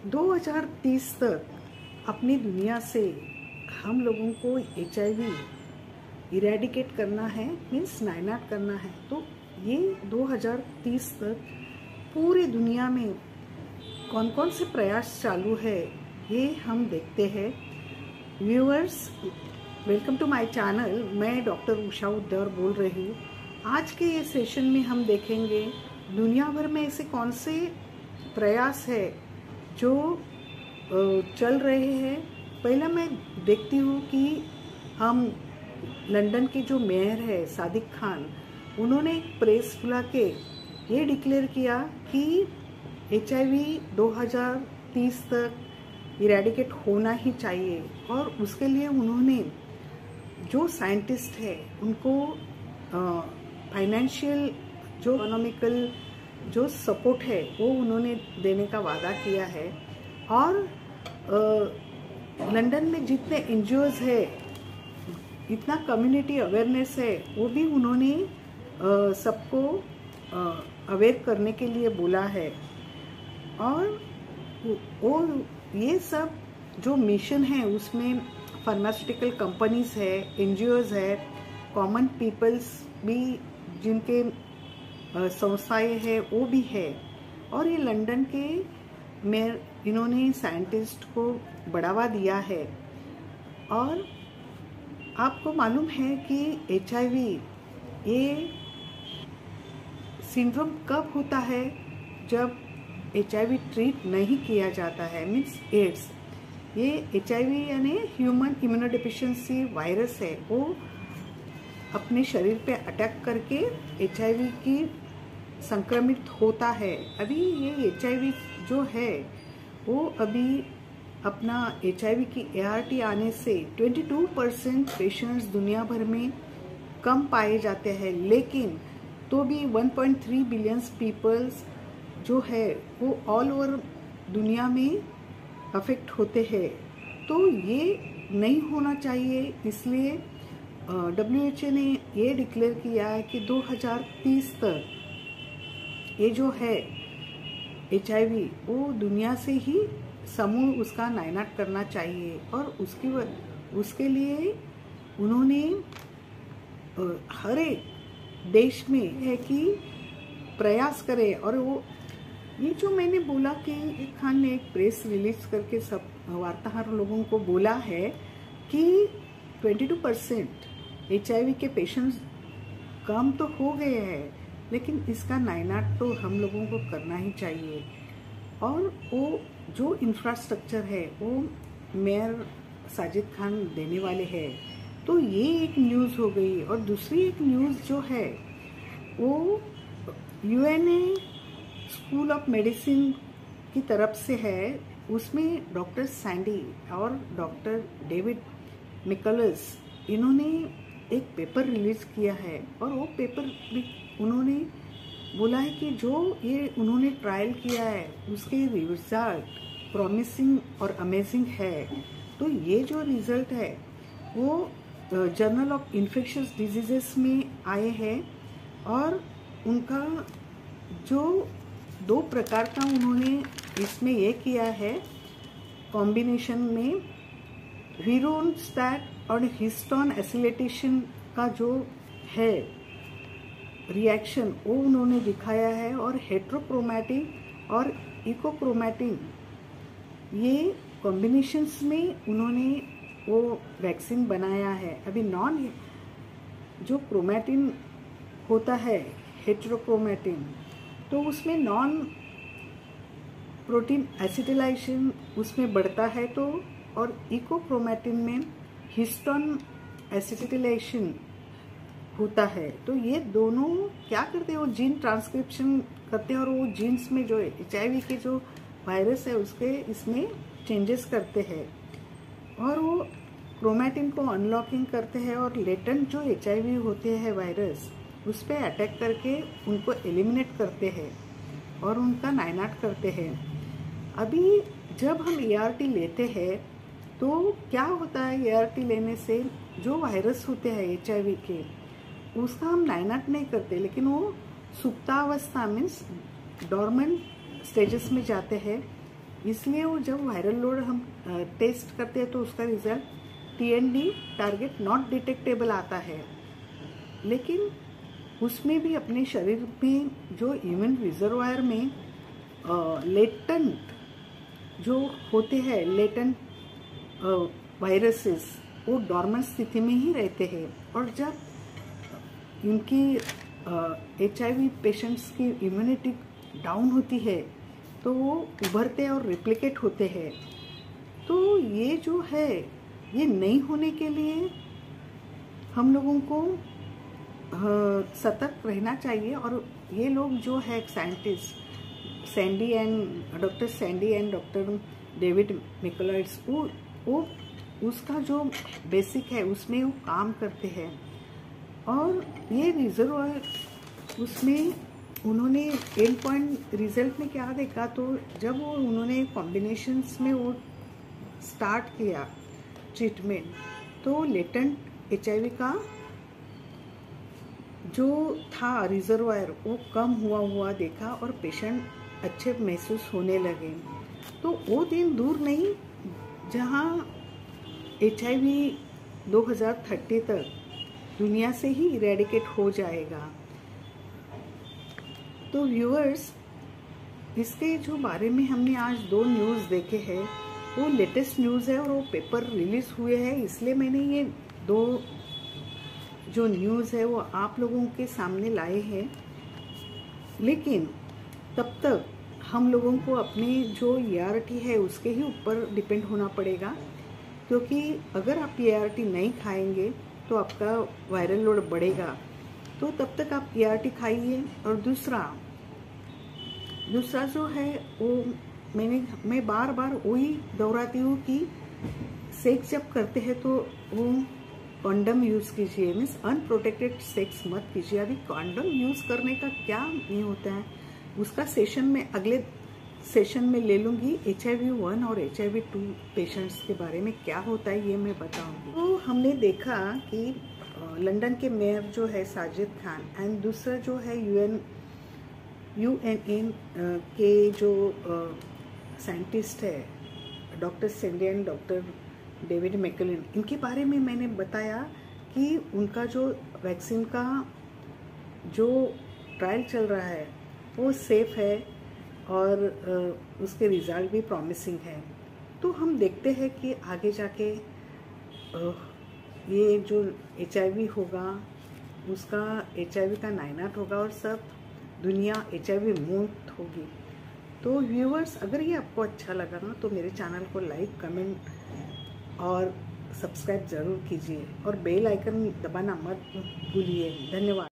2030 तक अपनी दुनिया से हम लोगों को HIV इरेडिकेट करना है, मीन्स नाइनाट करना है। तो ये 2030 तक पूरी दुनिया में कौन कौन से प्रयास चालू है ये हम देखते हैं। Viewers, welcome to my channel. मैं डॉक्टर उषा उद्दर बोल रही हूँ। आज के ये सेशन में हम देखेंगे दुनिया भर में ऐसे कौन से प्रयास है जो चल रहे हैं। पहला मैं देखती हूँ कि हम लंदन के जो मेयर है सादिक खान, उन्होंने एक प्रेस बुला के ये डिक्लेयर किया कि HIV 2030 तक इरेडिकेट होना ही चाहिए। और उसके लिए उन्होंने जो साइंटिस्ट है उनको फाइनेंशियल जो इकोनॉमिकल जो सपोर्ट है वो उन्होंने देने का वादा किया है। और लंदन में जितने NGOs है, इतना कम्युनिटी अवेयरनेस है, वो भी उन्होंने सबको अवेयर करने के लिए बोला है। और वो ये सब जो मिशन है उसमें फार्मास्यूटिकल कंपनीज है, NGOs है, कॉमन पीपल्स भी जिनके संस्थाएं है वो भी है। और ये लंदन के मेयर, इन्होंने साइंटिस्ट को बढ़ावा दिया है। और आपको मालूम है कि HIV ये सिंड्रोम कब होता है? जब HIV ट्रीट नहीं किया जाता है, मीन्स एड्स। ये HIV यानी ह्यूमन इम्यूनोडेफिशिएंसी वायरस है, वो अपने शरीर पे अटैक करके HIV की संक्रमित होता है। अभी ये HIV जो है वो अभी अपना HIV की ART आने से 22% पेशेंट्स दुनिया भर में कम पाए जाते हैं, लेकिन तो भी 1.3 बिलियन पीपल्स जो है वो ऑल ओवर दुनिया में अफेक्ट होते हैं। तो ये नहीं होना चाहिए, इसलिए WHO ने ये डिक्लेयर किया है कि 2030 तक ये जो है HIV वो दुनिया से ही समूह उसका नाइनाट करना चाहिए। और उसके लिए उन्होंने हर एक देश में है कि प्रयास करें। और वो ये जो मैंने बोला कि एक खान ने एक प्रेस रिलीज करके सब वार्ताहर लोगों को बोला है कि 22% HIV के पेशेंट्स कम तो हो गए हैं, लेकिन इसका नाइनाट तो हम लोगों को करना ही चाहिए। और वो जो इंफ्रास्ट्रक्चर है वो मेयर साजिद खान देने वाले हैं। तो ये एक न्यूज़ हो गई। और दूसरी एक न्यूज़ जो है वो UNA स्कूल ऑफ मेडिसिन की तरफ से है। उसमें डॉक्टर सैंडी और डॉक्टर डेविड मिकलस, इन्होंने एक पेपर रिलीज किया है। और वो पेपर उन्होंने बोला है कि जो ये उन्होंने ट्रायल किया है उसके रिजल्ट प्रॉमिसिंग और अमेजिंग है। तो ये जो रिजल्ट है वो जर्नल ऑफ इन्फेक्शियस डिजीजेस में आए हैं। और उनका जो 2 प्रकार का उन्होंने इसमें ये किया है कॉम्बिनेशन में, वीरोस्टैट और हिस्टोन एसिलेटेशन का जो है रिएक्शन वो उन्होंने दिखाया है। और हेट्रोक्रोमैटिन और इकोक्रोमैटिन ये कॉम्बिनेशंस में उन्होंने वो वैक्सीन बनाया है। अभी नॉन जो क्रोमैटिन होता है हेट्रोक्रोमैटिन, तो उसमें नॉन प्रोटीन एसिटिलाइजेशन उसमें बढ़ता है, तो और इकोक्रोमैटिन में हिस्टोन एसिटिलाइजेशन होता है। तो ये दोनों क्या करते हैं, वो जीन ट्रांसक्रिप्शन करते हैं और वो जीन्स में जो HIV के जो वायरस है उसके इसमें चेंजेस करते हैं। और वो क्रोमैटिन को अनलॉकिंग करते हैं और लेटेंट जो HIV होते हैं वायरस उस पर अटैक करके उनको एलिमिनेट करते हैं और उनका नाइनाट करते हैं। अभी जब हम ART लेते हैं तो क्या होता है, ART लेने से जो वायरस होते हैं HIV के उसका हम नाइनाट नहीं करते, लेकिन वो सुप्तावस्था मीन्स डॉर्मेंट स्टेजेस में जाते हैं। इसलिए वो जब वायरल लोड हम टेस्ट करते हैं तो उसका result TND target not detectable आता है। लेकिन उसमें भी अपने शरीर में जो इम्यून रिजर्वायर में लेटेंट जो होते हैं, लेटेंट वायरसेस, वो डॉर्मेंट स्थिति में ही रहते हैं। और जब इनकी HIV पेशेंट्स की इम्यूनिटी डाउन होती है तो वो उभरते हैं और रिप्लिकेट होते हैं। तो ये जो है, ये नहीं होने के लिए हम लोगों को सतर्क रहना चाहिए। और ये लोग जो है scientist doctor Sandy and doctor David McLeods, वो उसका जो बेसिक है उसमें वो काम करते हैं। और ये रिजर्वायर, उसमें उन्होंने एंड पॉइंट रिजल्ट में क्या देखा, तो जब वो उन्होंने कॉम्बिनेशंस में वो स्टार्ट किया ट्रीटमेंट, तो लेटेंट HIV का जो था रिजर्वायर वो कम हुआ देखा और पेशेंट अच्छे महसूस होने लगे। तो वो दिन दूर नहीं जहाँ HIV 2030 तक दुनिया से ही इरेडिकेट हो जाएगा। तो व्यूअर्स, इसके जो बारे में हमने आज 2 न्यूज़ देखे हैं, वो लेटेस्ट न्यूज़ है और वो पेपर रिलीज़ हुए हैं, इसलिए मैंने ये 2 जो न्यूज़ है वो आप लोगों के सामने लाए हैं। लेकिन तब तक हम लोगों को अपनी जो ERT है उसके ही ऊपर डिपेंड होना पड़ेगा, क्योंकि अगर आप ERT नहीं खाएंगे तो आपका वायरल लोड बढ़ेगा। तो तब तक आप ERT खाइए। और दूसरा जो है वो मैं बार बार वही दोहराती हूँ कि सेक्स जब करते हैं तो वो कॉन्डम यूज़ कीजिए, मीन्स अनप्रोटेक्टेड सेक्स मत कीजिए। अभी कॉन्डम यूज़ करने का क्या नहीं होता है, उसका सेशन में अगले सेशन में ले लूँगी। HIV-1 और HIV-2 पेशेंट्स के बारे में क्या होता है ये मैं बताऊँगी। तो हमने देखा कि लंदन के मेयर जो है साजिद खान एंड दूसरा जो है UNN के जो साइंटिस्ट है doctor Sandy and doctor David McLeod, इनके बारे में मैंने बताया कि उनका जो वैक्सीन का जो ट्रायल चल रहा है वो सेफ है और उसके रिज़ल्ट भी प्रॉमिसिंग है। तो हम देखते हैं कि आगे जाके ये जो HIV होगा उसका HIV का 9-8 होगा और सब दुनिया HIV मुक्त होगी। तो व्यूअर्स, अगर ये आपको अच्छा लगा ना तो मेरे चैनल को लाइक, कमेंट और सब्सक्राइब ज़रूर कीजिए और बेल आइकन दबाना मत भूलिए। धन्यवाद।